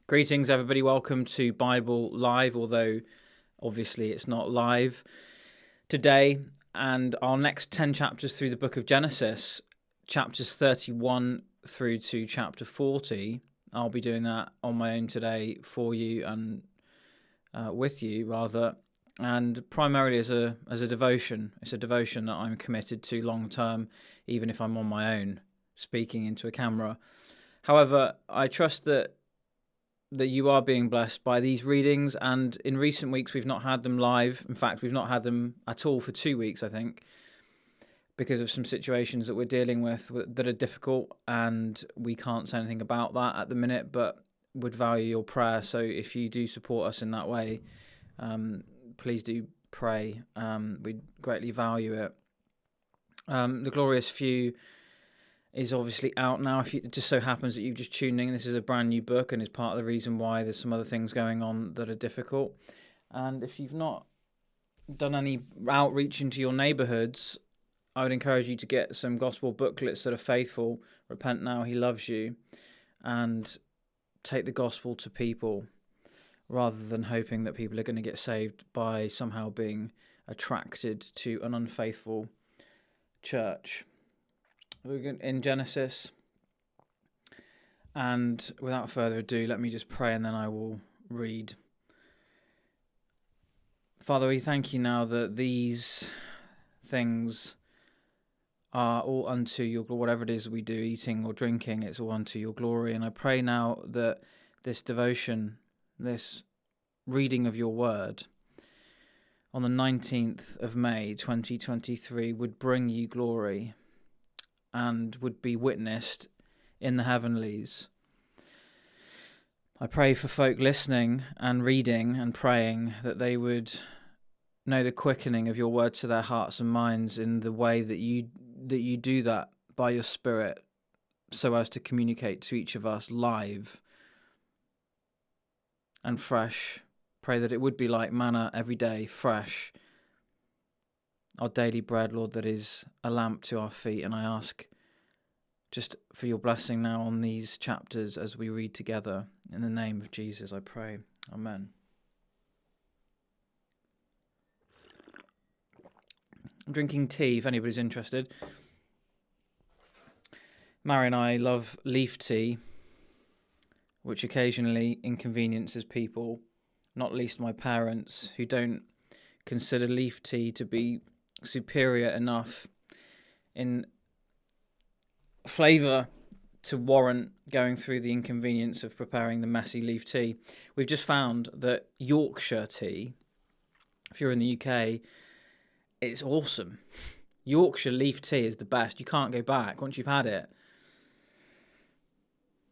Greetings, everybody. Welcome to Bible Live, although obviously it's not live today. And our next 10 chapters through the book of Genesis, chapters 31 through to chapter 40. I'll be doing that on my own today for you and with you, rather. And primarily as a devotion. It's a devotion that I'm committed to long term, even if I'm on my own, speaking into a camera. However, I trust that you are being blessed by these readings, and in recent weeks we've not had them live. In fact, we've not had them at all for 2 weeks, I think, because of some situations that we're dealing with that are difficult, and we can't say anything about that at the minute, but would value your prayer. So if you do support us in that way, please do pray. We'd greatly value it. The Glorious Few is obviously out now. If it just so happens that you've just tuned in, this is a brand new book and is part of the reason why there's some other things going on that are difficult. And if you've not done any outreach into your neighbourhoods, I would encourage you to get some gospel booklets that are faithful. Repent now, he loves you, and take the gospel to people rather than hoping that people are going to get saved by somehow being attracted to an unfaithful church. We're in Genesis, and without further ado, let me just pray and then I will read. Father, we thank you now that these things are all unto your glory. Whatever it is we do, eating or drinking, it's all unto your glory. And I pray now that this devotion, this reading of your word on the 19th of May 2023 would bring you glory and would be witnessed in the heavenlies. I pray for folk listening and reading and praying that they would know the quickening of your word to their hearts and minds in the way that you do that by your Spirit, so as to communicate to each of us live and fresh. Pray that it would be like manna every day, fresh. Our daily bread, Lord, that is a lamp to our feet. And I ask just for your blessing now on these chapters as we read together. In the name of Jesus, I pray. Amen. I'm drinking tea, if anybody's interested. Mairi and I love leaf tea, which occasionally inconveniences people, not least my parents, who don't consider leaf tea to be superior enough in flavour to warrant going through the inconvenience of preparing the messy leaf tea. We've just found that Yorkshire tea, if you're in the UK, it's awesome. Yorkshire leaf tea is the best. You can't go back once you've had it.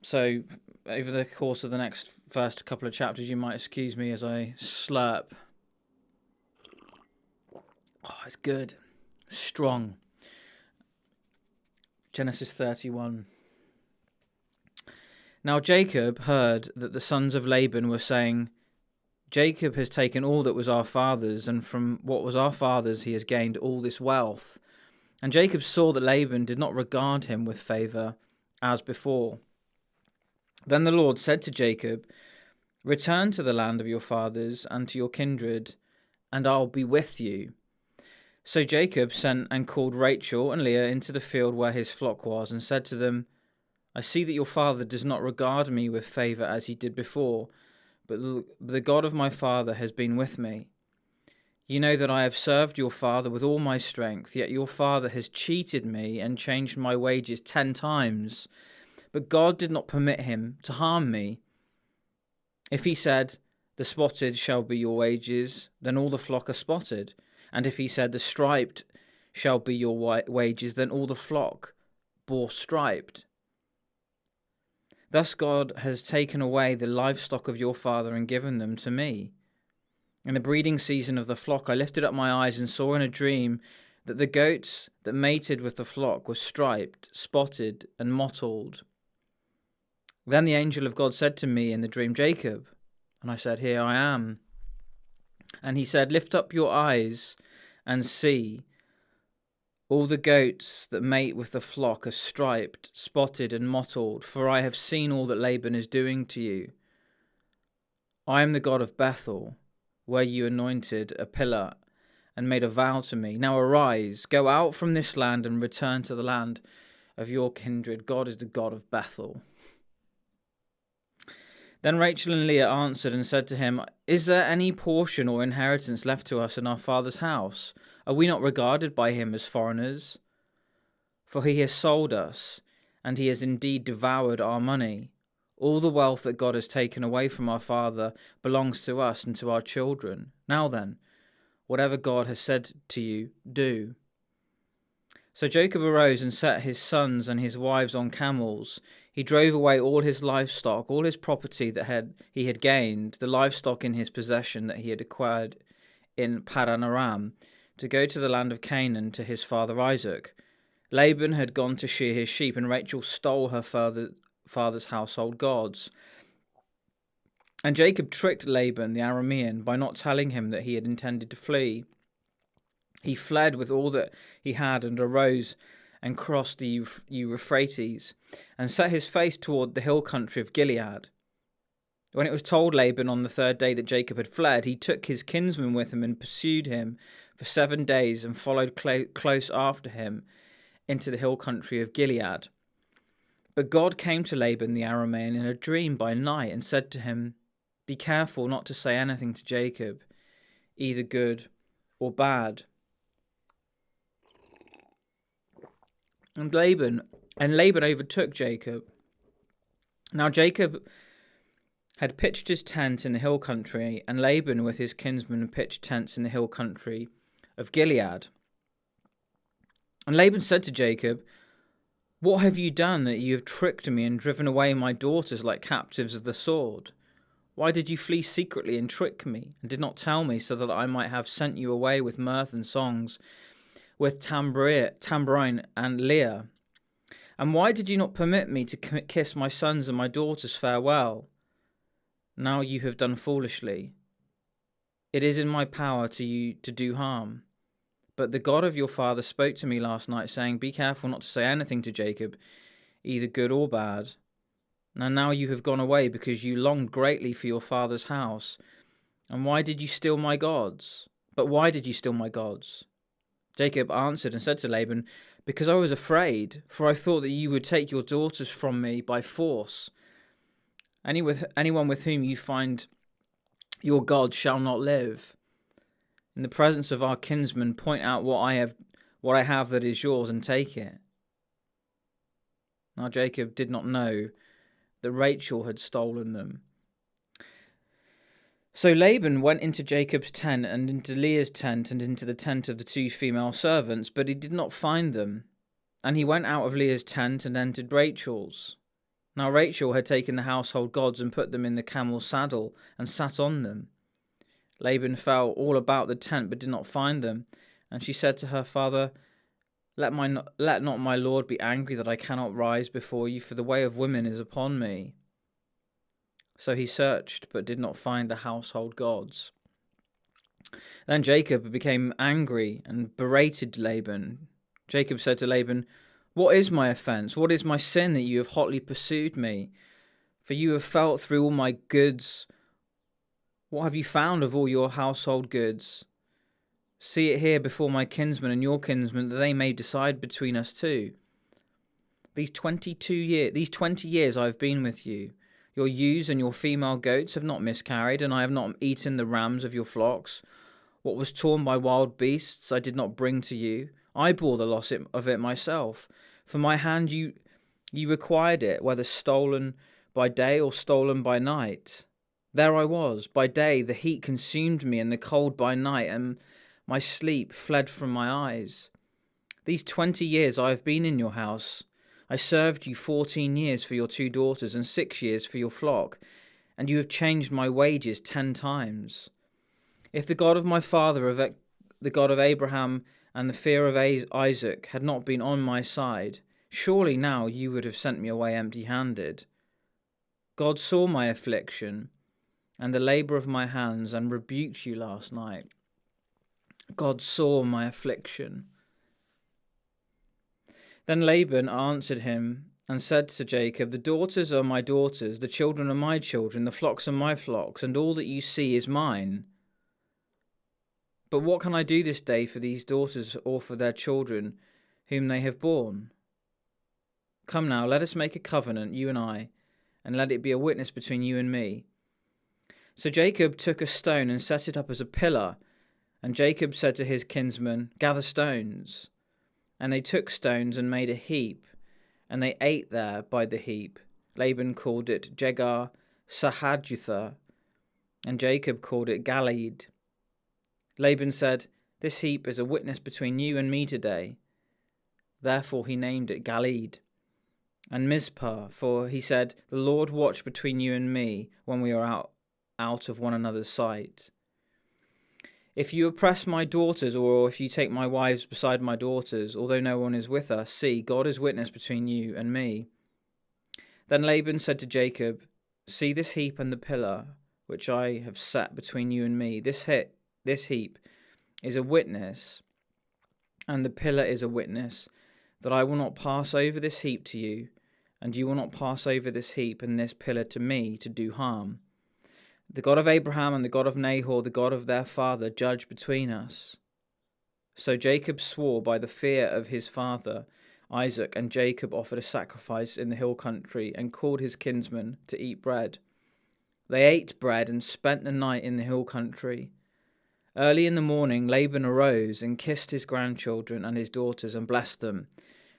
So over the course of the next first couple of chapters, you might excuse me as I slurp. Oh, it's good. Strong. Genesis 31. Now Jacob heard that the sons of Laban were saying, Jacob has taken all that was our father's, and from what was our father's he has gained all this wealth. And Jacob saw that Laban did not regard him with favour as before. Then the Lord said to Jacob, return to the land of your fathers and to your kindred, and I'll be with you. So Jacob sent and called Rachel and Leah into the field where his flock was, and said to them, I see that your father does not regard me with favour as he did before, but the God of my father has been with me. You know that I have served your father with all my strength, yet your father has cheated me and changed my wages 10 times. But God did not permit him to harm me. If he said, the spotted shall be your wages, then all the flock are spotted. And if he said, the striped shall be your wages, then all the flock bore striped. Thus God has taken away the livestock of your father and given them to me. In the breeding season of the flock, I lifted up my eyes and saw in a dream that the goats that mated with the flock were striped, spotted, and mottled. Then the angel of God said to me in the dream, Jacob. And I said, here I am. And he said, lift up your eyes and see. All the goats that mate with the flock are striped, spotted, and mottled, for I have seen all that Laban is doing to you. I am the God of Bethel, where you anointed a pillar and made a vow to me. Now arise, go out from this land and return to the land of your kindred. God is the God of Bethel." Then Rachel and Leah answered and said to him, "Is there any portion or inheritance left to us in our father's house? Are we not regarded by him as foreigners? For he has sold us, and he has indeed devoured our money. All the wealth that God has taken away from our father belongs to us and to our children. Now then, whatever God has said to you, do." So Jacob arose and set his sons and his wives on camels. He drove away all his livestock, all his property that he had gained, the livestock in his possession that he had acquired in Paddan Aram, to go to the land of Canaan to his father Isaac. Laban had gone to shear his sheep, and Rachel stole her father's household gods. And Jacob tricked Laban the Aramean by not telling him that he had intended to flee. He fled with all that he had and arose and crossed the Euphrates and set his face toward the hill country of Gilead. When it was told Laban on the third day that Jacob had fled, he took his kinsman with him and pursued him for 7 days and followed close after him into the hill country of Gilead. But God came to Laban the Aramean in a dream by night and said to him, "Be careful not to say anything to Jacob, either good or bad." And Laban overtook Jacob. Now Jacob had pitched his tent in the hill country, and Laban with his kinsmen pitched tents in the hill country of Gilead. And Laban said to Jacob, "What have you done that you have tricked me and driven away my daughters like captives of the sword? Why did you flee secretly and trick me, and did not tell me, so that I might have sent you away with mirth and songs, with tambourine and lyre? And why did you not permit me to kiss my sons and my daughters farewell? Now you have done foolishly. It is in my power to you to do harm. But the God of your father spoke to me last night, saying, 'Be careful not to say anything to Jacob, either good or bad.' And now you have gone away because you longed greatly for your father's house. And why did you steal my gods? But why did you steal my gods?" Jacob answered and said to Laban, "Because I was afraid, for I thought that you would take your daughters from me by force. Anyone with whom you find your God shall not live. In the presence of our kinsmen, point out what I have that is yours, and take it." Now Jacob did not know that Rachel had stolen them. So Laban went into Jacob's tent and into Leah's tent and into the tent of the 2 female servants, but he did not find them. And he went out of Leah's tent and entered Rachel's. Now Rachel had taken the household gods and put them in the camel's saddle and sat on them. Laban felt all about the tent but did not find them. And she said to her father, Let not my lord be angry that I cannot rise before you, for the way of women is upon me." So he searched, but did not find the household gods. Then Jacob became angry and berated Laban. Jacob said to Laban, "What is my offense? What is my sin that you have hotly pursued me? For you have felt through all my goods. What have you found of all your household goods? See it here before my kinsmen and your kinsmen, that they may decide between us two. These 20 years I have been with you. Your ewes and your female goats have not miscarried, and I have not eaten the rams of your flocks. What was torn by wild beasts I did not bring to you. I bore the loss of it myself. For my hand you required it, whether stolen by day or stolen by night. There I was. By day the heat consumed me, and the cold by night, and my sleep fled from my eyes. These 20 years I have been in your house. I served you 14 years for your 2 daughters and 6 years for your flock, and you have changed my wages 10 times. If the God of my father, the God of Abraham, and the fear of Isaac had not been on my side, surely now you would have sent me away empty-handed. God saw my affliction and the labor of my hands, and rebuked you last night. God saw my affliction." Then Laban answered him and said to Jacob, the daughters are my daughters, the children are my children, the flocks are my flocks, and all that you see is mine. But what can I do this day for these daughters or for their children whom they have borne? Come now, let us make a covenant, you and I, and let it be a witness between you and me. So Jacob took a stone and set it up as a pillar, and Jacob said to his kinsmen, gather stones. And they took stones and made a heap, and they ate there by the heap. Laban called it Jegar Sahadutha, and Jacob called it Galeed. Laban said, this heap is a witness between you and me today. Therefore he named it Galeed. And Mizpah, for he said, the Lord watch between you and me when we are out of one another's sight. If you oppress my daughters, or if you take my wives beside my daughters, although no one is with us, see, God is witness between you and me. Then Laban said to Jacob, see this heap and the pillar, which I have set between you and me. This heap is a witness, and the pillar is a witness, that I will not pass over this heap to you, and you will not pass over this heap and this pillar to me to do harm. The God of Abraham and the God of Nahor, the God of their father, judge between us. So Jacob swore by the fear of his father Isaac, and Jacob offered a sacrifice in the hill country and called his kinsmen to eat bread. They ate bread and spent the night in the hill country. Early in the morning Laban arose and kissed his grandchildren and his daughters and blessed them.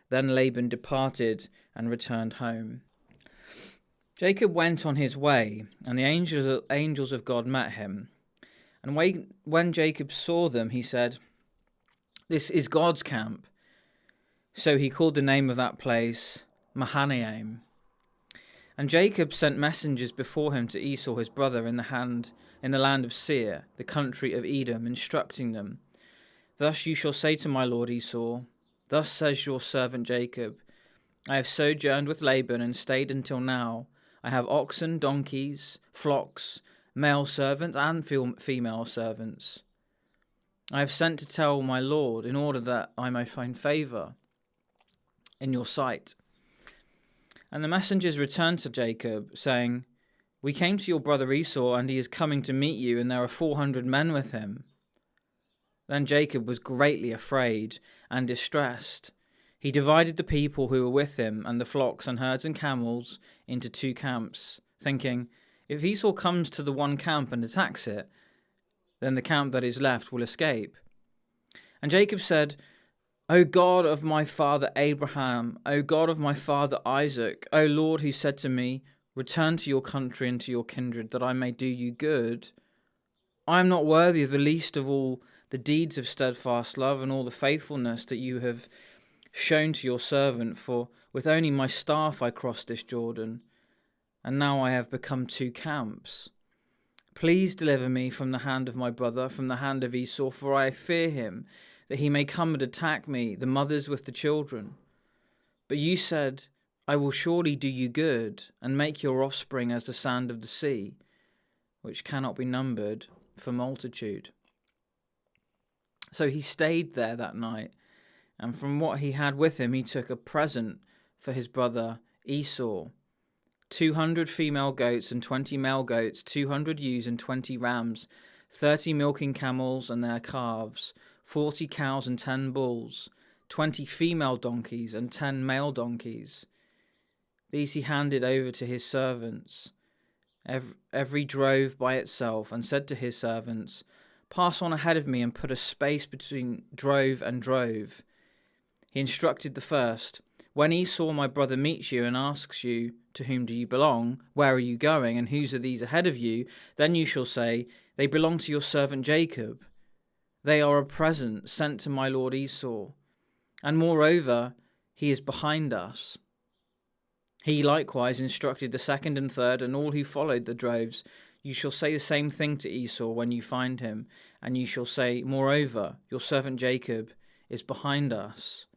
Then Laban departed and returned home. Jacob went on his way, and the angels of God met him. And when Jacob saw them, he said, this is God's camp. So he called the name of that place Mahanaim. And Jacob sent messengers before him to Esau his brother in the land of Seir, the country of Edom, instructing them, thus you shall say to my lord Esau, thus says your servant Jacob, I have sojourned with Laban and stayed until now. I have oxen, donkeys, flocks, male servants and female servants. I have sent to tell my lord in order that I may find favour in your sight. And the messengers returned to Jacob, saying, we came to your brother Esau, and he is coming to meet you, and there are 400 men with him. Then Jacob was greatly afraid and distressed. He divided the people who were with him and the flocks and herds and camels into 2 camps, thinking, if Esau comes to the one camp and attacks it, then the camp that is left will escape. And Jacob said, O God of my father Abraham, O God of my father Isaac, O Lord, who said to me, return to your country and to your kindred, that I may do you good. I am not worthy of the least of all the deeds of steadfast love and all the faithfulness that you have shown to your servant, for with only my staff I crossed this Jordan, and now I have become 2 camps. Please deliver me from the hand of my brother, from the hand of Esau, for I fear him, that he may come and attack me, the mothers with the children. But you said, I will surely do you good, and make your offspring as the sand of the sea, which cannot be numbered for multitude. So he stayed there that night, and from what he had with him he took a present for his brother Esau, 200 female goats and 20 male goats, 200 ewes and 20 rams, 30 milking camels and their calves, 40 cows and 10 bulls, 20 female donkeys and 10 male donkeys. These he handed over to his servants, every drove by itself, and said to his servants, pass on ahead of me and put a space between drove and drove. He instructed the first, when Esau my brother meets you and asks you, to whom do you belong, where are you going, and whose are these ahead of you, then you shall say, they belong to your servant Jacob. They are a present sent to my lord Esau, and moreover, he is behind us. He likewise instructed the second and third, and all who followed the droves. You shall say the same thing to Esau when you find him, and you shall say, moreover, your servant Jacob is behind us.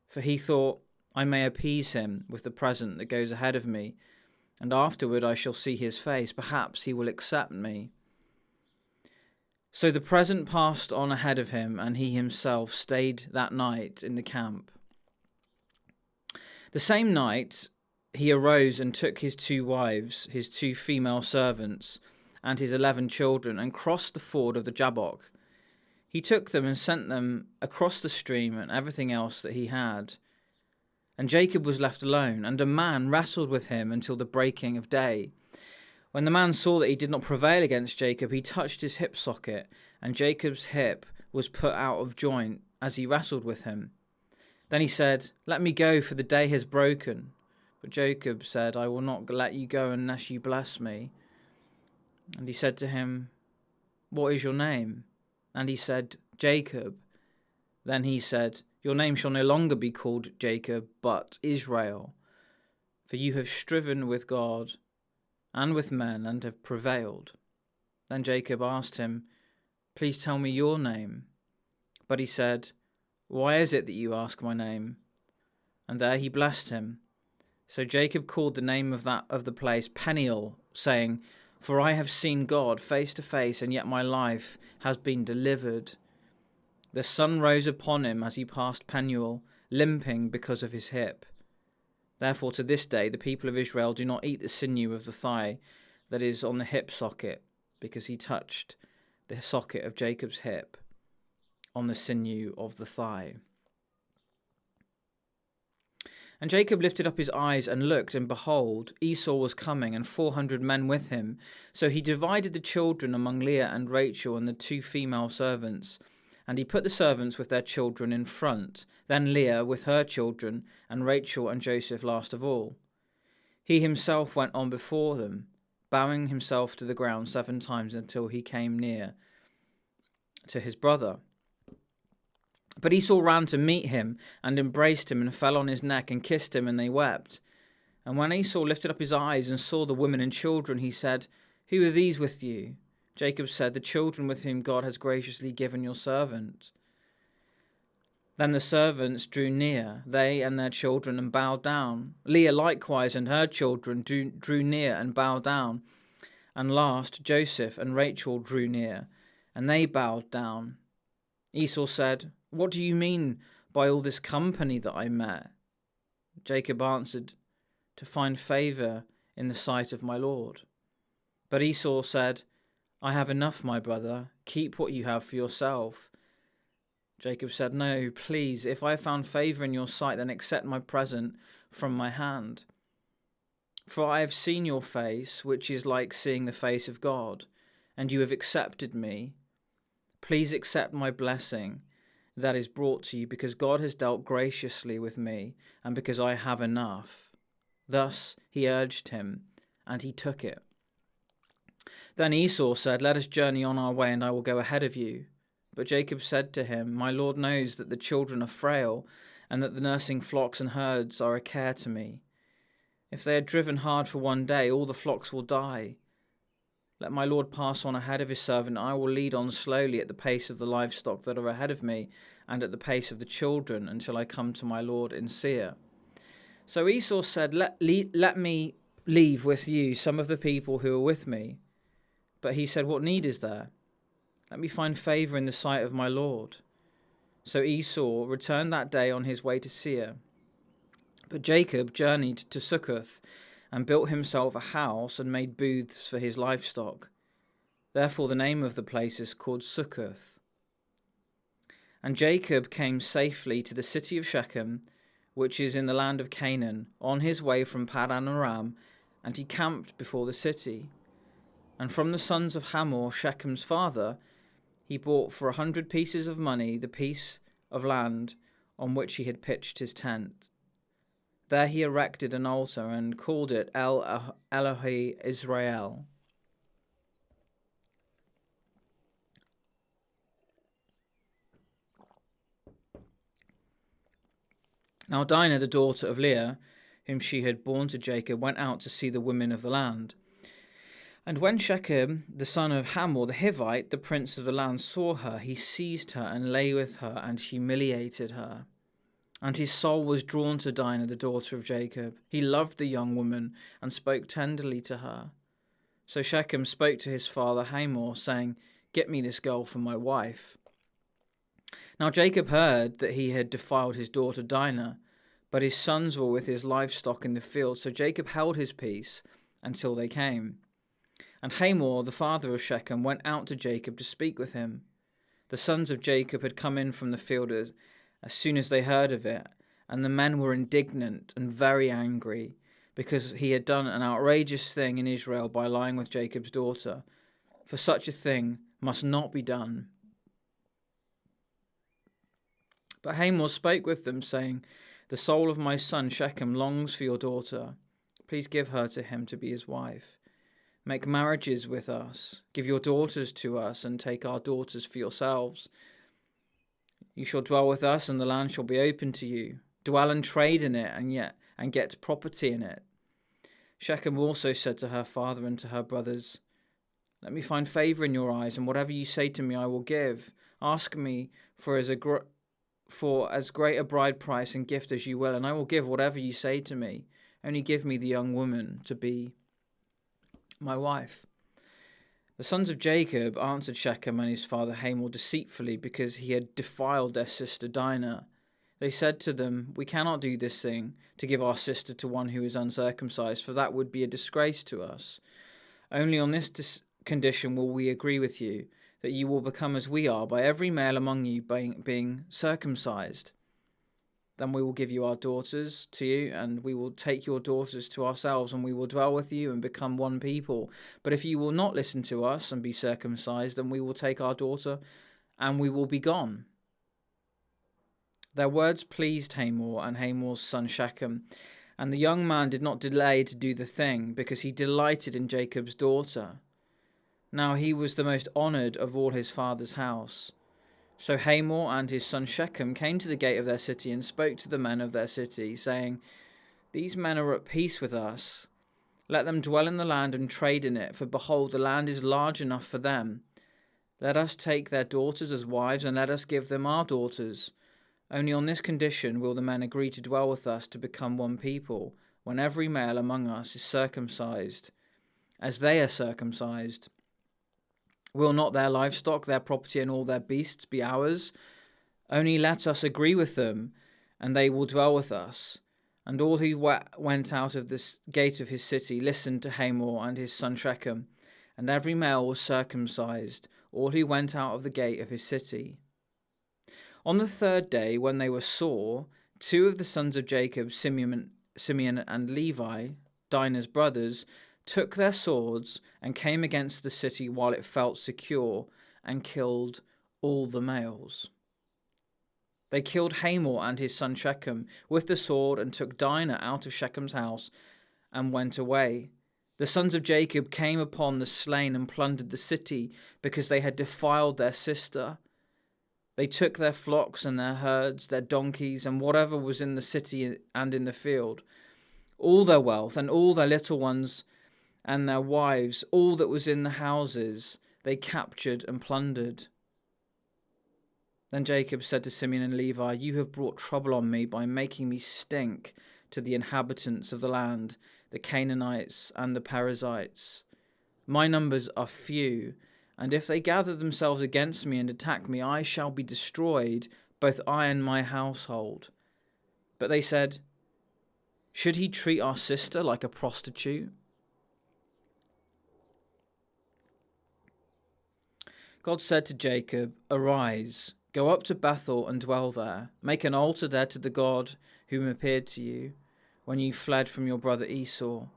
For he thought, I may appease him with the present that goes ahead of me, and afterward I shall see his face. Perhaps he will accept me. So the present passed on ahead of him, and he himself stayed that night in the camp. The same night he arose and took his 2 wives, his 2 female servants, and his 11 children, and crossed the ford of the Jabbok. He took them and sent them across the stream and everything else that he had. And Jacob was left alone, and a man wrestled with him until the breaking of day. When the man saw that he did not prevail against Jacob, he touched his hip socket, and Jacob's hip was put out of joint as he wrestled with him. Then he said, "Let me go, for the day has broken." But Jacob said, "I will not let you go unless you bless me." And he said to him, "What is your name?" And he said, "Jacob." Then he said, "Your name shall no longer be called Jacob, but Israel, for you have striven with God and with men and have prevailed." Then Jacob asked him, "Please tell me your name." But he said, "Why is it that you ask my name?" And there he blessed him. So Jacob called the name of the place Peniel, saying, "For I have seen God face to face, and yet my life has been delivered." The sun rose upon him as he passed Peniel, limping because of his hip. Therefore to this day the people of Israel do not eat the sinew of the thigh that is on the hip socket, because he touched the socket of Jacob's hip on the sinew of the thigh. And Jacob lifted up his eyes and looked, and behold, Esau was coming, and 400 men with him. So he divided the children among Leah and Rachel and the 2 female servants. And he put the servants with their children in front, then Leah with her children, and Rachel and Joseph last of all. He himself went on before them, bowing himself to the ground 7 times until he came near to his brother. But Esau ran to meet him and embraced him and fell on his neck and kissed him, and they wept. And when Esau lifted up his eyes and saw the women and children, he said, "Who are these with you?" Jacob said, "The children with whom God has graciously given your servant." Then the servants drew near, they and their children, and bowed down. Leah likewise and her children drew near and bowed down. And last Joseph and Rachel drew near, and they bowed down. Esau said, "What do you mean by all this company that I met?" Jacob answered, "To find favour in the sight of my Lord." But Esau said, "I have enough, my brother. Keep what you have for yourself." Jacob said, "No, please, if I have found favour in your sight, then accept my present from my hand. For I have seen your face, which is like seeing the face of God, and you have accepted me. Please accept my blessing that is brought to you, because God has dealt graciously with me, and because I have enough." Thus he urged him, and he took it. Then Esau said, "Let us journey on our way, and I will go ahead of you." But Jacob said to him, "My Lord knows that the children are frail, and that the nursing flocks and herds are a care to me. If they are driven hard for one day, all the flocks will die. Let my Lord pass on ahead of his servant. I will lead on slowly at the pace of the livestock that are ahead of me, and at the pace of the children, until I come to my Lord in Seir." So Esau said, let me leave with you some of the people who are with me." But he said, "What need is there? Let me find favour in the sight of my Lord." So Esau returned that day on his way to Seir. But Jacob journeyed to Succoth, and built himself a house and made booths for his livestock. Therefore the name of the place is called Succoth. And Jacob came safely to the city of Shechem, which is in the land of Canaan, on his way from Paddan Aram, and he camped before the city. And from the sons of Hamor, Shechem's father, he bought for 100 pieces of money the piece of land on which he had pitched his tent. There he erected an altar and called it El Elohe Israel. Now Dinah, the daughter of Leah, whom she had borne to Jacob, went out to see the women of the land. And when Shechem, the son of Hamor the Hivite, the prince of the land, saw her, he seized her and lay with her and humiliated her. And his soul was drawn to Dinah, the daughter of Jacob. He loved the young woman and spoke tenderly to her. So Shechem spoke to his father Hamor, saying, "Get me this girl for my wife." Now Jacob heard that he had defiled his daughter Dinah, but his sons were with his livestock in the field. So Jacob held his peace until they came. And Hamor, the father of Shechem, went out to Jacob to speak with him. The sons of Jacob had come in from the field as soon as they heard of it, and the men were indignant and very angry, because he had done an outrageous thing in Israel by lying with Jacob's daughter. For such a thing must not be done. But Hamor spoke with them, saying, "The soul of my son Shechem longs for your daughter. Please give her to him to be his wife. Make marriages with us. Give your daughters to us, and take our daughters for yourselves. You shall dwell with us, and the land shall be open to you. Dwell and trade in it, and get property in it." Shechem also said to her father and to her brothers, "Let me find favor in your eyes, and whatever you say to me I will give. Ask me for as great a bride price and gift as you will, and I will give whatever you say to me. Only give me the young woman to be my wife." The sons of Jacob answered Shechem and his father Hamor deceitfully, because he had defiled their sister Dinah. They said to them, "We cannot do this thing, to give our sister to one who is uncircumcised, for that would be a disgrace to us. Only on this condition will we agree with you, that you will become as we are, by every male among you being circumcised. Then we will give you our daughters to you, and we will take your daughters to ourselves, and we will dwell with you and become one people. But if you will not listen to us and be circumcised, then we will take our daughter, and we will be gone." Their words pleased Hamor and Hamor's son Shechem, and the young man did not delay to do the thing, because he delighted in Jacob's daughter. Now he was the most honoured of all his father's house. So Hamor and his son Shechem came to the gate of their city and spoke to the men of their city, saying, "These men are at peace with us. Let them dwell in the land and trade in it, for behold, the land is large enough for them. Let us take their daughters as wives, and let us give them our daughters. Only on this condition will the men agree to dwell with us, to become one people, when every male among us is circumcised, as they are circumcised. Will not their livestock, their property, and all their beasts be ours? Only let us agree with them, and they will dwell with us." And all who went out of the gate of his city listened to Hamor and his son Shechem, and every male was circumcised, all who went out of the gate of his city. On the third day, when they were sore, two of the sons of Jacob, Simeon and Levi, Dinah's brothers, took their swords and came against the city while it felt secure, and killed all the males. They killed Hamor and his son Shechem with the sword, and took Dinah out of Shechem's house and went away. The sons of Jacob came upon the slain and plundered the city, because they had defiled their sister. They took their flocks and their herds, their donkeys, and whatever was in the city and in the field, all their wealth and all their little ones and their wives, all that was in the houses, they captured and plundered. Then Jacob said to Simeon and Levi, "You have brought trouble on me by making me stink to the inhabitants of the land, the Canaanites and the Perizzites. My numbers are few, and if they gather themselves against me and attack me, I shall be destroyed, both I and my household." But they said, "Should he treat our sister like a prostitute?" God said to Jacob, "Arise, go up to Bethel and dwell there. Make an altar there to the God whom appeared to you when you fled from your brother Esau."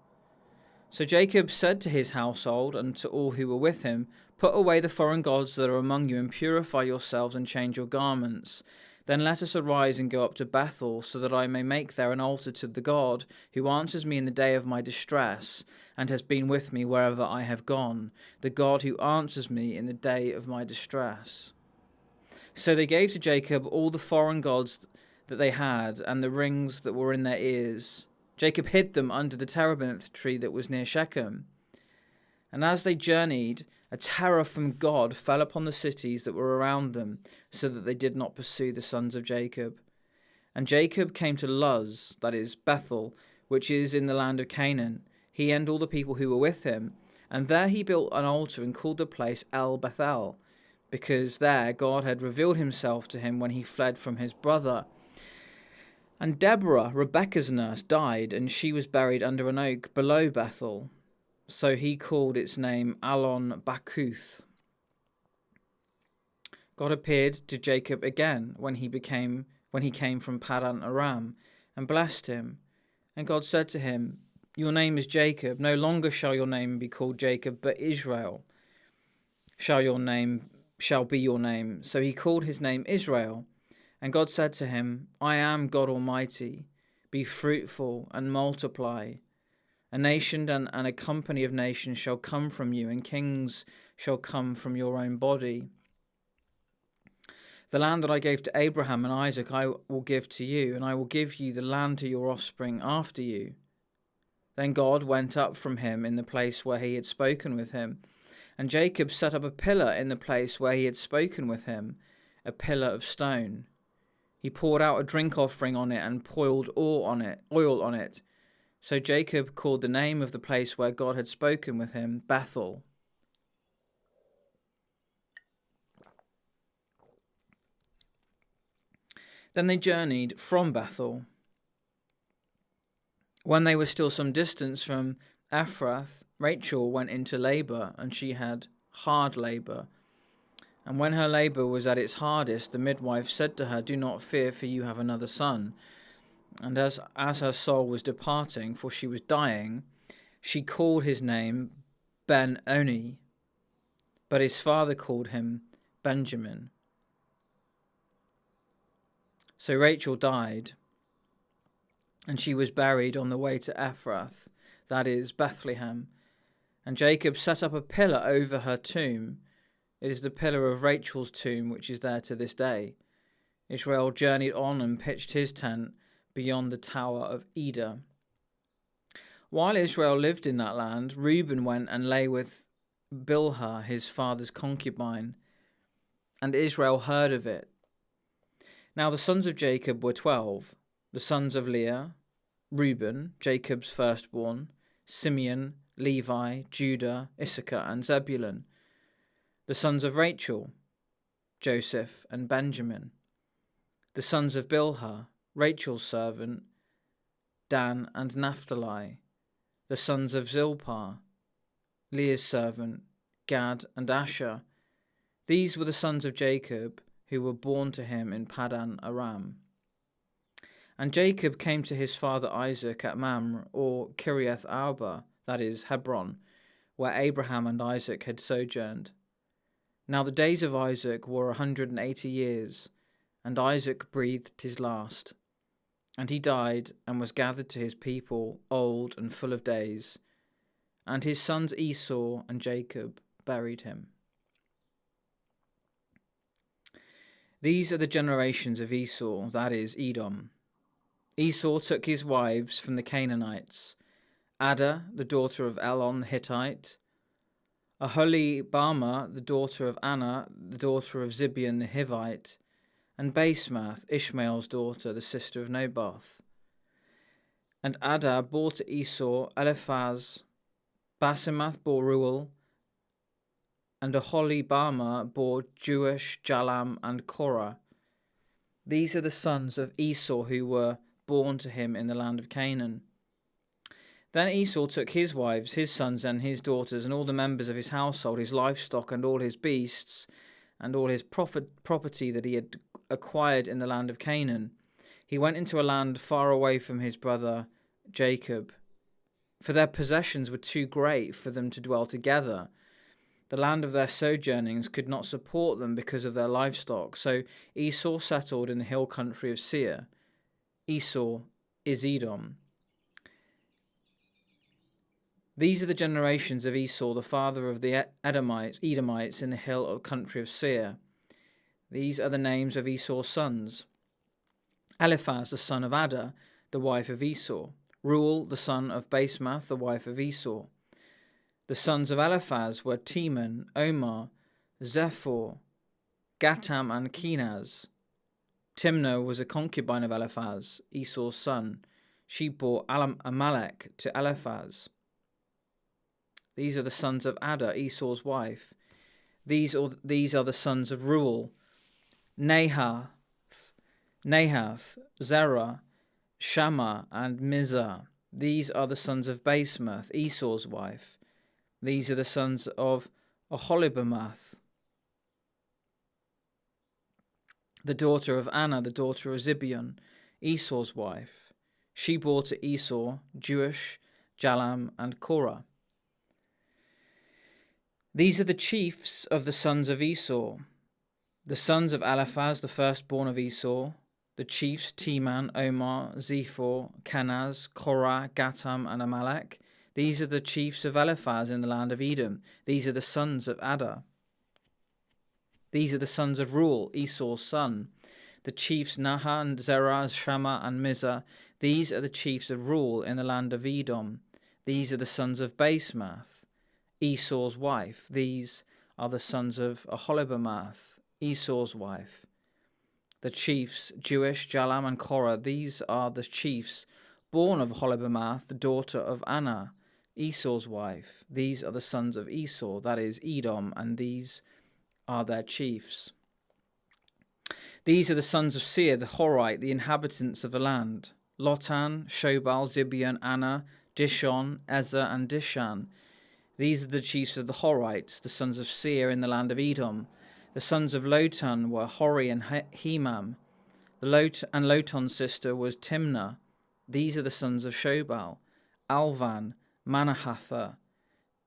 So Jacob said to his household and to all who were with him, "Put away the foreign gods that are among you, and purify yourselves and change your garments. Then let us arise and go up to Bethel, so that I may make there an altar to the God who answers me in the day of my distress, and has been with me wherever I have gone, the God who answers me in the day of my distress." So they gave to Jacob all the foreign gods that they had, and the rings that were in their ears. Jacob hid them under the terebinth tree that was near Shechem. And as they journeyed, a terror from God fell upon the cities that were around them, so that they did not pursue the sons of Jacob. And Jacob came to Luz, that is, Bethel, which is in the land of Canaan, he and all the people who were with him. And there he built an altar and called the place El Bethel, because there God had revealed himself to him when he fled from his brother. And Deborah, Rebekah's nurse, died, and she was buried under an oak below Bethel. So he called its name Allon Bakuth. God appeared to Jacob again when he came from Paddan Aram, and blessed him. And God said to him, "Your name is Jacob. No longer shall your name be called Jacob, but Israel shall be your name." So he called his name Israel. And God said to him, "I am God Almighty. Be fruitful and multiply. A nation and a company of nations shall come from you, and kings shall come from your own body. The land that I gave to Abraham and Isaac I will give to you, and I will give you the land to your offspring after you." Then God went up from him in the place where he had spoken with him, and Jacob set up a pillar in the place where he had spoken with him, a pillar of stone. He poured out a drink offering on it and poured oil on it. So Jacob called the name of the place where God had spoken with him Bethel. Then they journeyed from Bethel. When they were still some distance from Ephrath, Rachel went into labour, and she had hard labour. And when her labour was at its hardest, the midwife said to her, "Do not fear, for you have another son." And as her soul was departing, for she was dying, she called his name Ben-Oni, but his father called him Benjamin. So Rachel died, and she was buried on the way to Ephrath, that is, Bethlehem. And Jacob set up a pillar over her tomb. It is the pillar of Rachel's tomb, which is there to this day. Israel journeyed on and pitched his tent beyond the tower of Eder. While Israel lived in that land, Reuben went and lay with Bilhah, his father's concubine, and Israel heard of it. Now the sons of Jacob were 12, the sons of Leah, Reuben, Jacob's firstborn, Simeon, Levi, Judah, Issachar, and Zebulun. The sons of Rachel, Joseph and Benjamin. The sons of Bilhah, Rachel's servant, Dan and Naphtali. The sons of Zilpah, Leah's servant, Gad and Asher. These were the sons of Jacob, who were born to him in Paddan Aram. And Jacob came to his father Isaac at Mamre, or Kiriath Arba, that is, Hebron, where Abraham and Isaac had sojourned. Now the days of Isaac were 180 years, and Isaac breathed his last. And he died, and was gathered to his people, old and full of days. And his sons Esau and Jacob buried him. These are the generations of Esau, that is, Edom. Esau took his wives from the Canaanites: Ada, the daughter of Elon the Hittite; Aholibama, the daughter of Anna, the daughter of Zibeon the Hivite; and Basemath, Ishmael's daughter, the sister of Naboth. And Ada bore to Esau Eliphaz; Basemath bore Reuel; and Aholibama bore Jeush, Jalam, and Korah. These are the sons of Esau who were born to him in the land of Canaan. Then Esau took his wives, his sons, and his daughters, and all the members of his household, his livestock, and all his beasts, and all his property that he had acquired in the land of Canaan. He went into a land far away from his brother Jacob, for their possessions were too great for them to dwell together. The land of their sojournings could not support them because of their livestock. So Esau settled in the hill country of Seir. Esau is Edom. These are the generations of Esau, the father of the Edomites in the hill country of Seir. These are the names of Esau's sons: Eliphaz, the son of Ada, the wife of Esau; Reuel, the son of Basemath, the wife of Esau. The sons of Eliphaz were Teman, Omar, Zephyr, Gatam, and Kenaz. Timnah was a concubine of Eliphaz, Esau's son. She bore Amalek to Eliphaz. These are the sons of Ada, Esau's wife. These are the sons of Reuel: Nahath, Zerah, Shammah and Mizah. These are the sons of Basemath, Esau's wife. These are the sons of Aholibamath, the daughter of Anna, the daughter of Zibeon, Esau's wife. She bore to Esau Jeush, Jalam, and Korah. These are the chiefs of the sons of Esau. The sons of Eliphaz, the firstborn of Esau, the chiefs Teman, Omar, Zepho, Kenaz, Korah, Gatam, and Amalek. These are the chiefs of Eliphaz in the land of Edom. These are the sons of Ada. These are the sons of Reuel, Esau's son. The chiefs Nahan, Zerah, Shammah, and Mizah. These are the chiefs of Reuel in the land of Edom. These are the sons of Basemath, Esau's wife. These are the sons of Aholibamath, Esau's wife. The chiefs Jeush, Jalam, and Korah. These are the chiefs born of Aholibamath, the daughter of Anna, Esau's wife. These are the sons of Esau, that is Edom, and these are their chiefs. These are the sons of Seir, the Horite, the inhabitants of the land: Lotan, Shobal, Zibeon, Anna, Dishon, Ezer, and Dishan. These are the chiefs of the Horites, the sons of Seir in the land of Edom. The sons of Lotan were Hori and Hemam. And Lotan's sister was Timnah. These are the sons of Shobal: Alvan, Manahatha,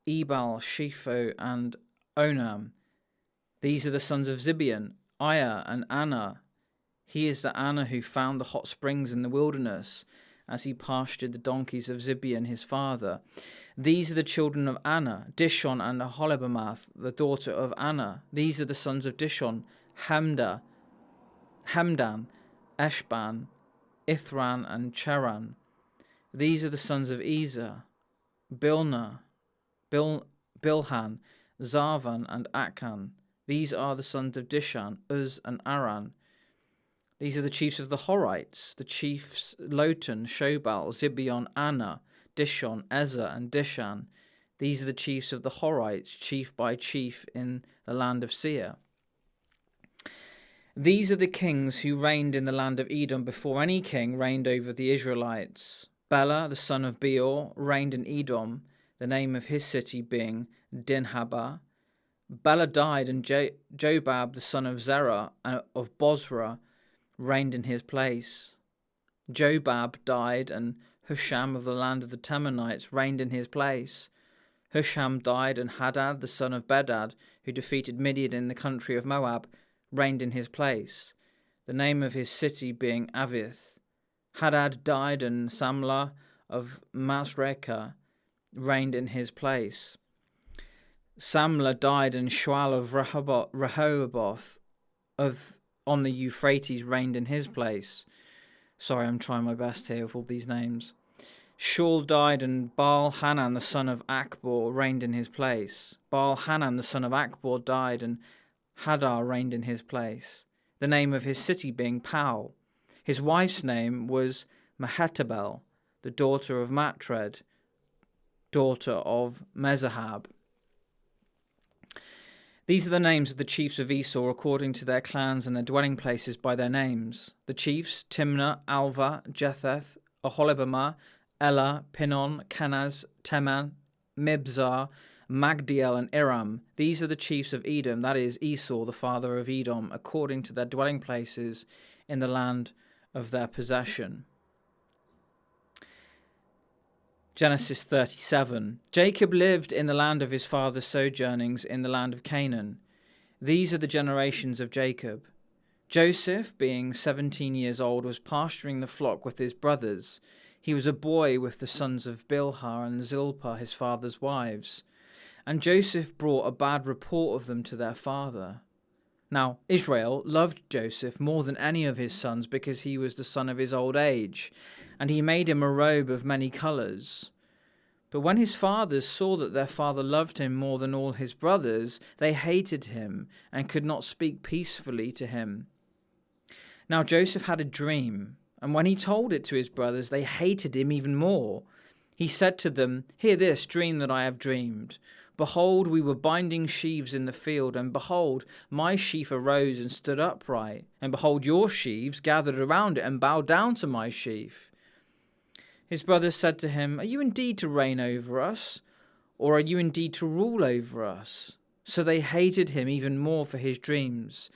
Ebal, Shepho, and Onam. These are the sons of Zibeon: Aya and Anna. He is the Anna who found the hot springs in the wilderness, as he pastured the donkeys of Zibeon his father. These are the children of Anna, Dishon and Aholibamath, the daughter of Anna. These are the sons of Dishon: Hamdan, Eshban, Ithran, and Cheran. These are the sons of Ezer: Bilhan, Zarvan, and Akan. These are the sons of Dishan, Uz, and Aran. These are the chiefs of the Horites, the chiefs Lotan, Shobal, Zibeon, Anna, Dishon, Ezer, and Dishan. These are the chiefs of the Horites, chief by chief in the land of Seir. These are the kings who reigned in the land of Edom before any king reigned over the Israelites. Bela, the son of Beor, reigned in Edom, the name of his city being Dinhabah. Bela died, and Jobab, the son of Zerah of Bozrah, reigned in his place. Jobab died, and Husham of the land of the Temanites reigned in his place. Husham died, and Hadad, the son of Bedad, who defeated Midian in the country of Moab, reigned in his place, the name of his city being Avith. Hadad died, and Samlah of Masrekah reigned in his place. Samlah died, and Shual of Rehoboth on the Euphrates reigned in his place. Sorry, I'm trying my best here with all these names. Shaul died, and Baal-Hanan, the son of Akbor, reigned in his place. Baal-Hanan, the son of Akbor, died, and Hadar reigned in his place, the name of his city being Pau. His wife's name was Mehetabel, the daughter of Matred, daughter of Mezahab. These are the names of the chiefs of Esau according to their clans and their dwelling places by their names. The chiefs: Timnah, Alva, Jetheth, Aholibamah, Elah, Pinon, Kenaz, Teman, Mibzar, Magdiel, and Iram. These are the chiefs of Edom, that is Esau, the father of Edom, according to their dwelling places in the land of their possession. Genesis 37. Jacob lived in the land of his father's sojournings in the land of Canaan. These are the generations of Jacob. Joseph, being 17 years old, was pasturing the flock with his brothers. He was a boy with the sons of Bilhah and Zilpah, his father's wives. And Joseph brought a bad report of them to their father. Now, Israel loved Joseph more than any of his sons because he was the son of his old age, and he made him a robe of many colours. But when his fathers saw that their father loved him more than all his brothers, they hated him and could not speak peacefully to him. Now Joseph had a dream, and when he told it to his brothers, they hated him even more. He said to them, "Hear this dream that I have dreamed. Behold, we were binding sheaves in the field, and behold, my sheaf arose and stood upright, and behold, your sheaves gathered around it and bowed down to my sheaf. His brothers said to him, "Are you indeed to reign over us, or are you indeed to rule over us?" So they hated him even more for his dreams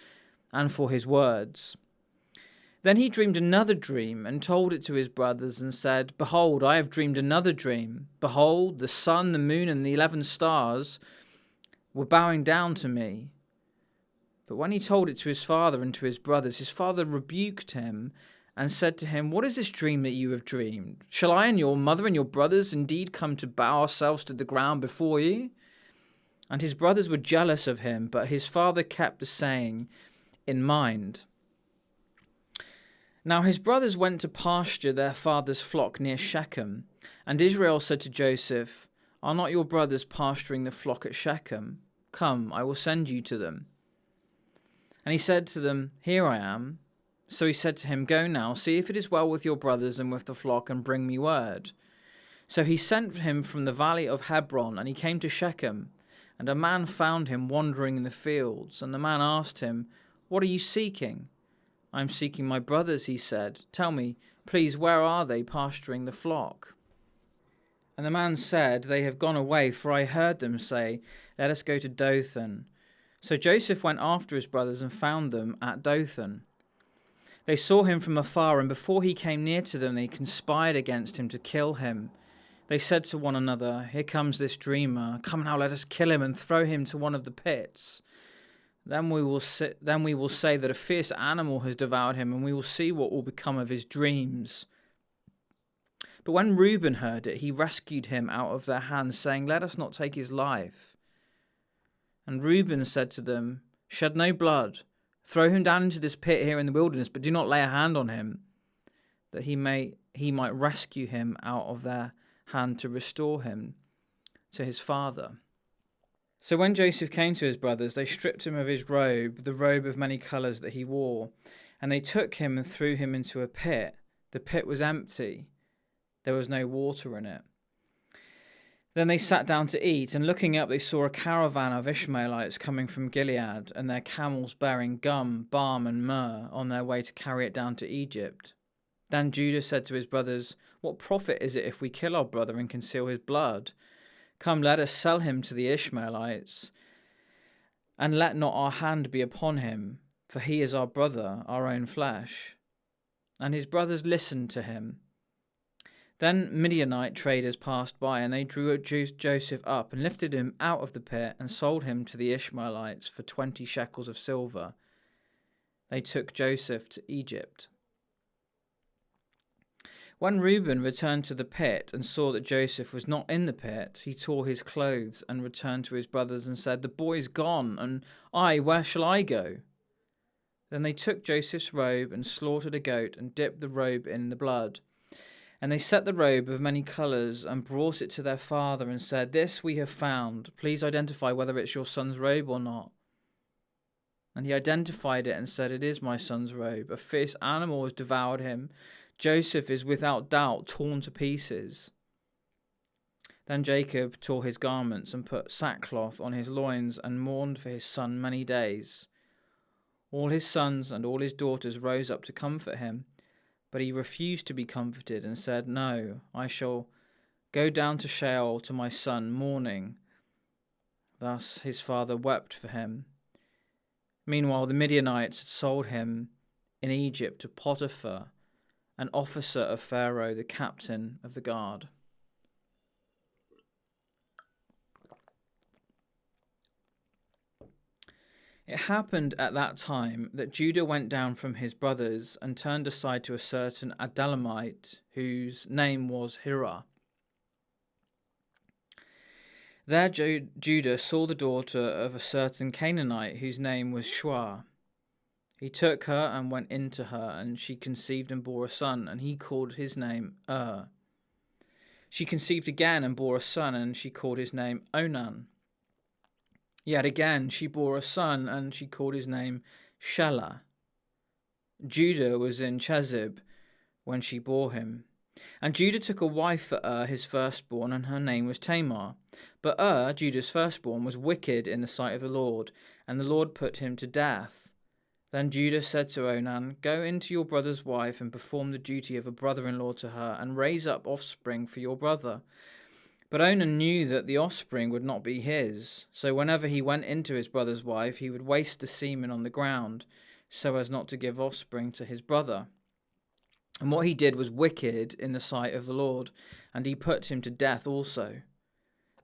and for his words. Then he dreamed another dream and told it to his brothers and said, "Behold, I have dreamed another dream. Behold, the sun, the moon, and the 11 stars were bowing down to me." But when he told it to his father and to his brothers, his father rebuked him and said to him, "What is this dream that you have dreamed? Shall I and your mother and your brothers indeed come to bow ourselves to the ground before you?" And his brothers were jealous of him, but his father kept the saying in mind. Now his brothers went to pasture their father's flock near Shechem, and Israel said to Joseph, "Are not your brothers pasturing the flock at Shechem? Come, I will send you to them." And he said to them, "Here I am." So he said to him, "Go now, see if it is well with your brothers and with the flock, and bring me word." So he sent him from the valley of Hebron, and he came to Shechem. And a man found him wandering in the fields, and the man asked him, "What are you seeking?" "I am seeking my brothers," he said. "Tell me, please, where are they pasturing the flock?" And the man said, "They have gone away, for I heard them say, 'Let us go to Dothan.'" So Joseph went after his brothers and found them at Dothan. They saw him from afar, and before he came near to them, they conspired against him to kill him. They said to one another, "Here comes this dreamer. Come now, let us kill him and throw him to one of the pits. Then we will say that a fierce animal has devoured him, and we will see what will become of his dreams." But when Reuben heard it, he rescued him out of their hands, saying, "Let us not take his life." And Reuben said to them, "Shed no blood. Throw him down into this pit here in the wilderness, but do not lay a hand on him, that he might rescue him out of their hand to restore him to his father." So when Joseph came to his brothers, they stripped him of his robe, the robe of many colours that he wore, and they took him and threw him into a pit. The pit was empty. There was no water in it. Then they sat down to eat, and looking up they saw a caravan of Ishmaelites coming from Gilead, and their camels bearing gum, balm, and myrrh on their way to carry it down to Egypt. Then Judah said to his brothers, "What profit is it if we kill our brother and conceal his blood? Come, let us sell him to the Ishmaelites, and let not our hand be upon him, for he is our brother, our own flesh." And his brothers listened to him. Then Midianite traders passed by, and they drew Joseph up and lifted him out of the pit and sold him to the Ishmaelites for 20 shekels of silver. They took Joseph to Egypt. When Reuben returned to the pit and saw that Joseph was not in the pit, he tore his clothes and returned to his brothers and said, "The boy's gone, and where shall I go?" Then they took Joseph's robe and slaughtered a goat and dipped the robe in the blood. And they set the robe of many colours and brought it to their father and said, "This we have found. Please identify whether it's your son's robe or not." And he identified it and said, "It is my son's robe. A fierce animal has devoured him. Joseph is without doubt torn to pieces." Then Jacob tore his garments and put sackcloth on his loins and mourned for his son many days. All his sons and all his daughters rose up to comfort him, but he refused to be comforted and said, "No, I shall go down to Sheol to my son, mourning." Thus his father wept for him. Meanwhile the Midianites had sold him in Egypt to Potiphar, an officer of Pharaoh, the captain of the guard. It happened at that time that Judah went down from his brothers and turned aside to a certain Adullamite whose name was Hirah. There Judah saw the daughter of a certain Canaanite whose name was Shua. He took her and went in to her, and she conceived and bore a son, and he called his name She conceived again and bore a son, and she called his name Onan. Yet again she bore a son, and she called his name Shelah. Judah was in Chezib when she bore him. And Judah took a wife for his firstborn, and her name was Tamar. But Judah's firstborn, was wicked in the sight of the Lord, and the Lord put him to death. Then Judah said to Onan, "Go into your brother's wife and perform the duty of a brother-in-law to her, and raise up offspring for your brother." But Onan knew that the offspring would not be his, so whenever he went into his brother's wife, he would waste the semen on the ground, so as not to give offspring to his brother. And what he did was wicked in the sight of the Lord, and he put him to death also.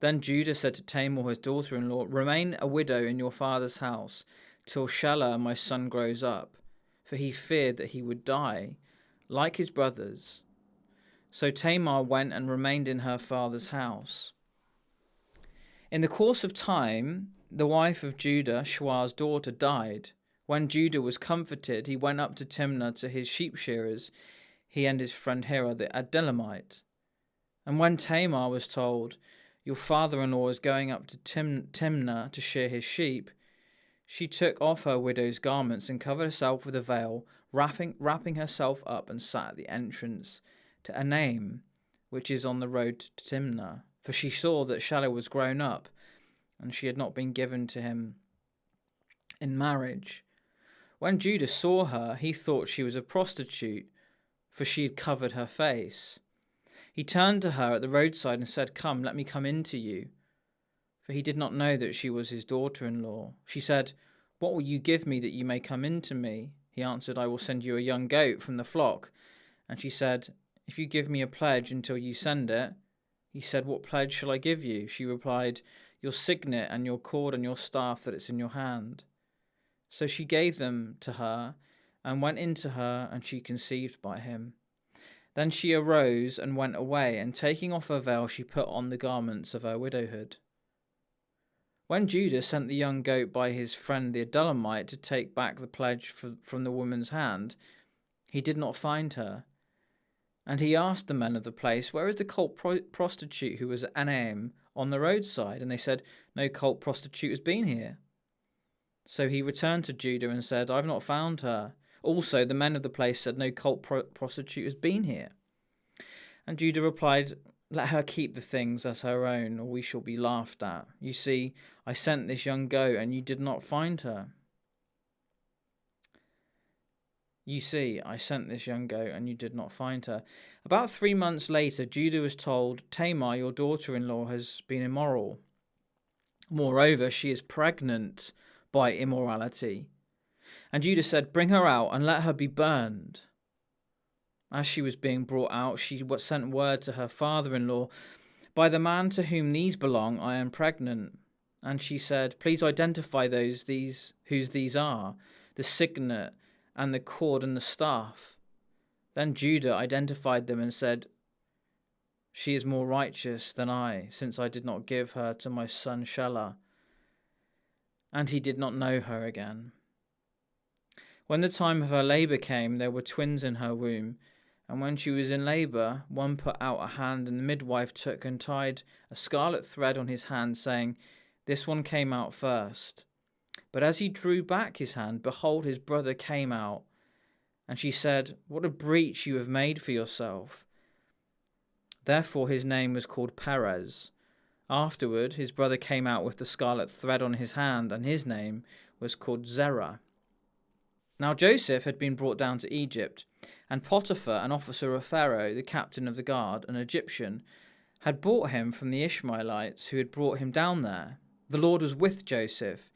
Then Judah said to Tamar his daughter-in-law, "Remain a widow in your father's house, till Shelah my son grows up," for he feared that he would die, like his brothers. So Tamar went and remained in her father's house. In the course of time, the wife of Judah, Shua's daughter, died. When Judah was comforted, he went up to Timnah to his sheep shearers, he and his friend Hira the Adullamite. And when Tamar was told, "Your father-in-law is going up to Timnah to shear his sheep," she took off her widow's garments and covered herself with a veil, wrapping herself up, and sat at the entrance to Enaim, which is on the road to Timnah, for she saw that Shelah was grown up, and she had not been given to him in marriage. When Judah saw her, he thought she was a prostitute, for she had covered her face. He turned to her at the roadside and said, "Come, let me come in to you," for he did not know that she was his daughter-in-law. She said, "What will you give me that you may come in to me?" He answered, "I will send you a young goat from the flock." And she said, "If you give me a pledge until you send it." He said, "What pledge shall I give you?" She replied, "Your signet and your cord and your staff that is in your hand." So she gave them to her and went in to her, and she conceived by him. Then she arose and went away, and taking off her veil, she put on the garments of her widowhood. When Judah sent the young goat by his friend the Adullamite to take back the pledge from the woman's hand, he did not find her. And he asked the men of the place, "Where is the cult prostitute who was at Enaim on the roadside?" And they said, "No cult prostitute has been here." So he returned to Judah and said, "I have not found her." Also the men of the place said, "No cult prostitute has been here." And Judah replied, "Let her keep the things as her own, or we shall be laughed at. You see, I sent this young goat, and you did not find her." About 3 months later, Judah was told, "Tamar, your daughter-in-law, has been immoral. Moreover, she is pregnant by immorality." And Judah said, "Bring her out and let her be burned." As she was being brought out, she sent word to her father-in-law, "By the man to whom these belong, I am pregnant." And she said, "Please identify whose these are, the signet and the cord and the staff." Then Judah identified them and said, "She is more righteous than I, since I did not give her to my son Shelah." And he did not know her again. When the time of her labor came, there were twins in her womb. And when she was in labor, one put out a hand, and the midwife took and tied a scarlet thread on his hand, saying, "This one came out first." But as he drew back his hand, behold, his brother came out. And she said, "What a breach you have made for yourself." Therefore his name was called Perez. Afterward his brother came out with the scarlet thread on his hand, and his name was called Zerah. Now Joseph had been brought down to Egypt, and Potiphar, an officer of Pharaoh, the captain of the guard, an Egyptian, had bought him from the Ishmaelites who had brought him down there. The Lord was with Joseph,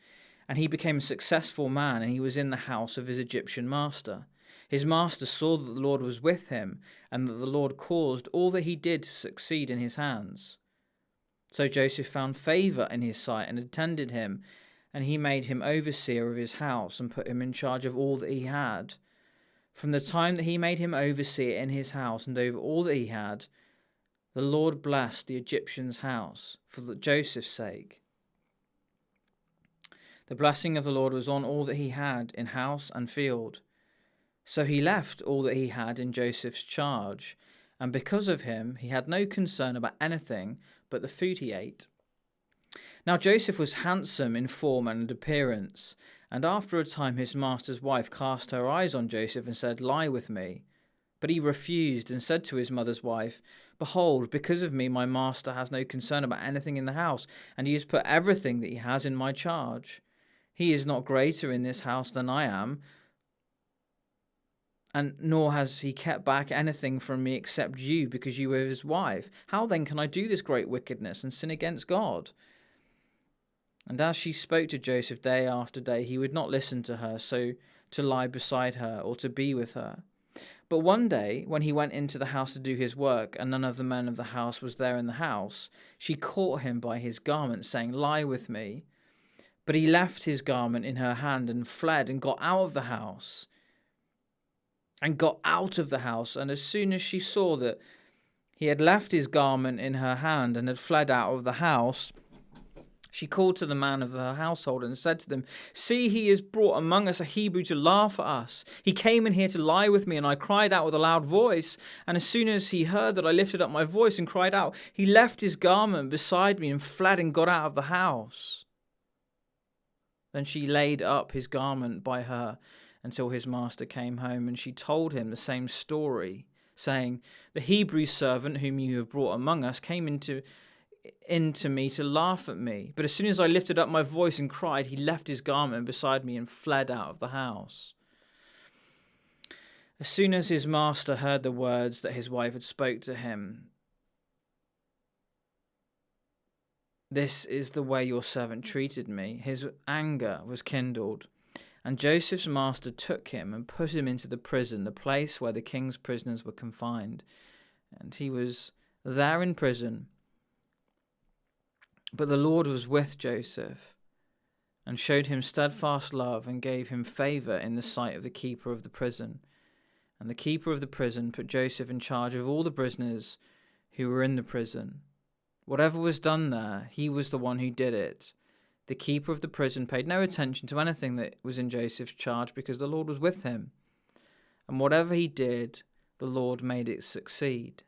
and he became a successful man, and he was in the house of his Egyptian master. His master saw that the Lord was with him, and that the Lord caused all that he did to succeed in his hands. So Joseph found favor in his sight and attended him, and he made him overseer of his house and put him in charge of all that he had. From the time that he made him overseer in his house and over all that he had, the Lord blessed the Egyptian's house for Joseph's sake. The blessing of the Lord was on all that he had in house and field. So he left all that he had in Joseph's charge, and because of him he had no concern about anything but the food he ate. Now Joseph was handsome in form and appearance, and after a time his master's wife cast her eyes on Joseph and said, "Lie with me." But he refused and said to his mother's wife, "Behold, because of me my master has no concern about anything in the house, and he has put everything that he has in my charge." He is not greater in this house than I am, and nor has he kept back anything from me except you, because you were his wife. How then can I do this great wickedness and sin against God?" And as she spoke to Joseph day after day, he would not listen to her, so to lie beside her or to be with her. But one day, when he went into the house to do his work, and none of the men of the house was there in the house, she caught him by his garment, saying, "Lie with me." But he left his garment in her hand and fled and got out of the house. And as soon as she saw that he had left his garment in her hand and had fled out of the house, she called to the man of her household and said to them, "See, he has brought among us a Hebrew to laugh at us. He came in here to lie with me, and I cried out with a loud voice. And as soon as he heard that I lifted up my voice and cried out, he left his garment beside me and fled and got out of the house." Then she laid up his garment by her until his master came home, and she told him the same story, saying, "The Hebrew servant whom you have brought among us came into me to laugh at me. But as soon as I lifted up my voice and cried, he left his garment beside me and fled out of the house." As soon as his master heard the words that his wife had spoke to him, "This is the way your servant treated me," his anger was kindled. And Joseph's master took him and put him into the prison, the place where the king's prisoners were confined. And he was there in prison. But the Lord was with Joseph and showed him steadfast love and gave him favor in the sight of the keeper of the prison. And the keeper of the prison put Joseph in charge of all the prisoners who were in the prison. Whatever was done there, he was the one who did it. The keeper of the prison paid no attention to anything that was in Joseph's charge, because the Lord was with him. And whatever he did, the Lord made it succeed.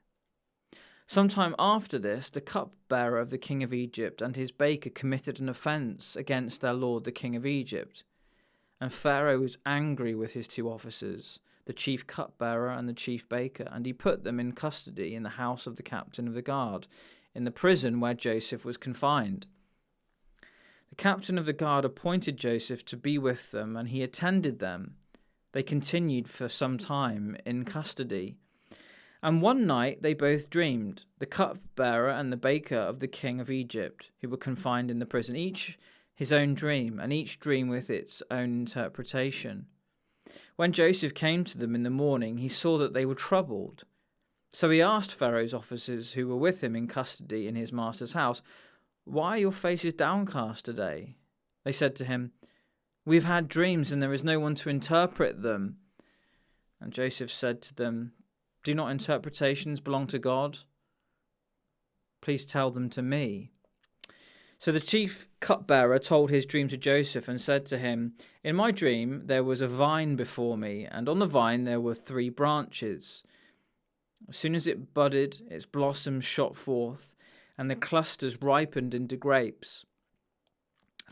Sometime after this, the cupbearer of the king of Egypt and his baker committed an offense against their lord, the king of Egypt. And Pharaoh was angry with his two officers, the chief cupbearer and the chief baker, and he put them in custody in the house of the captain of the guard, in the prison where Joseph was confined. The captain of the guard appointed Joseph to be with them, and he attended them. They continued for some time in custody. And one night they both dreamed, the cupbearer and the baker of the king of Egypt, who were confined in the prison, each his own dream, and each dream with its own interpretation. When Joseph came to them in the morning, he saw that they were troubled. So he asked Pharaoh's officers who were with him in custody in his master's house, "Why are your faces downcast today?" They said to him, "We have had dreams, and there is no one to interpret them." And Joseph said to them, "Do not interpretations belong to God? Please tell them to me." So the chief cupbearer told his dream to Joseph and said to him, "In my dream there was a vine before me, and on the vine there were 3 branches. As soon as it budded, its blossoms shot forth, and the clusters ripened into grapes.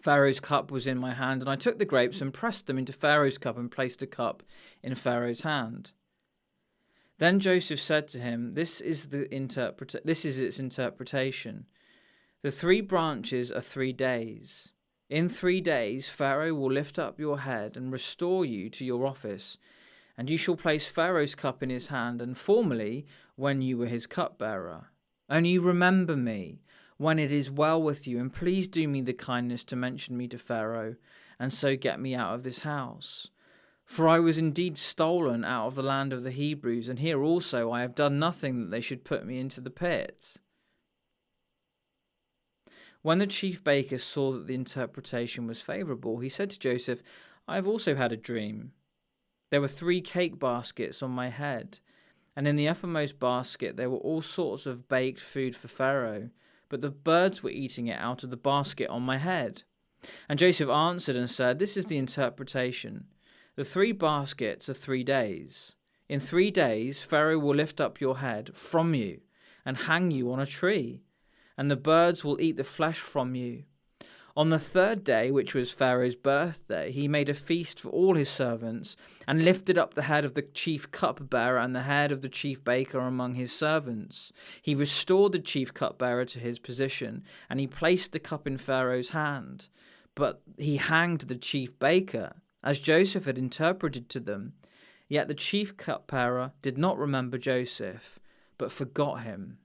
Pharaoh's cup was in my hand, and I took the grapes and pressed them into Pharaoh's cup and placed the cup in Pharaoh's hand." Then Joseph said to him, This is its interpretation. The 3 branches are 3 days. In 3 days Pharaoh will lift up your head and restore you to your office, and you shall place Pharaoh's cup in his hand, and formerly when you were his cupbearer. Only remember me when it is well with you, and please do me the kindness to mention me to Pharaoh, and so get me out of this house. For I was indeed stolen out of the land of the Hebrews, and here also I have done nothing that they should put me into the pit." When the chief baker saw that the interpretation was favourable, he said to Joseph, "I have also had a dream. There were 3 cake baskets on my head, and in the uppermost basket there were all sorts of baked food for Pharaoh, but the birds were eating it out of the basket on my head." And Joseph answered and said, "This is the interpretation. The 3 baskets are 3 days. In 3 days Pharaoh will lift up your head from you and hang you on a tree, and the birds will eat the flesh from you. On the 3rd day, which was Pharaoh's birthday, he made a feast for all his servants, and lifted up the head of the chief cupbearer and the head of the chief baker among his servants. He restored the chief cupbearer to his position, and he placed the cup in Pharaoh's hand. but he hanged the chief baker, as Joseph had interpreted to them. Yet the chief cupbearer did not remember Joseph, but forgot him.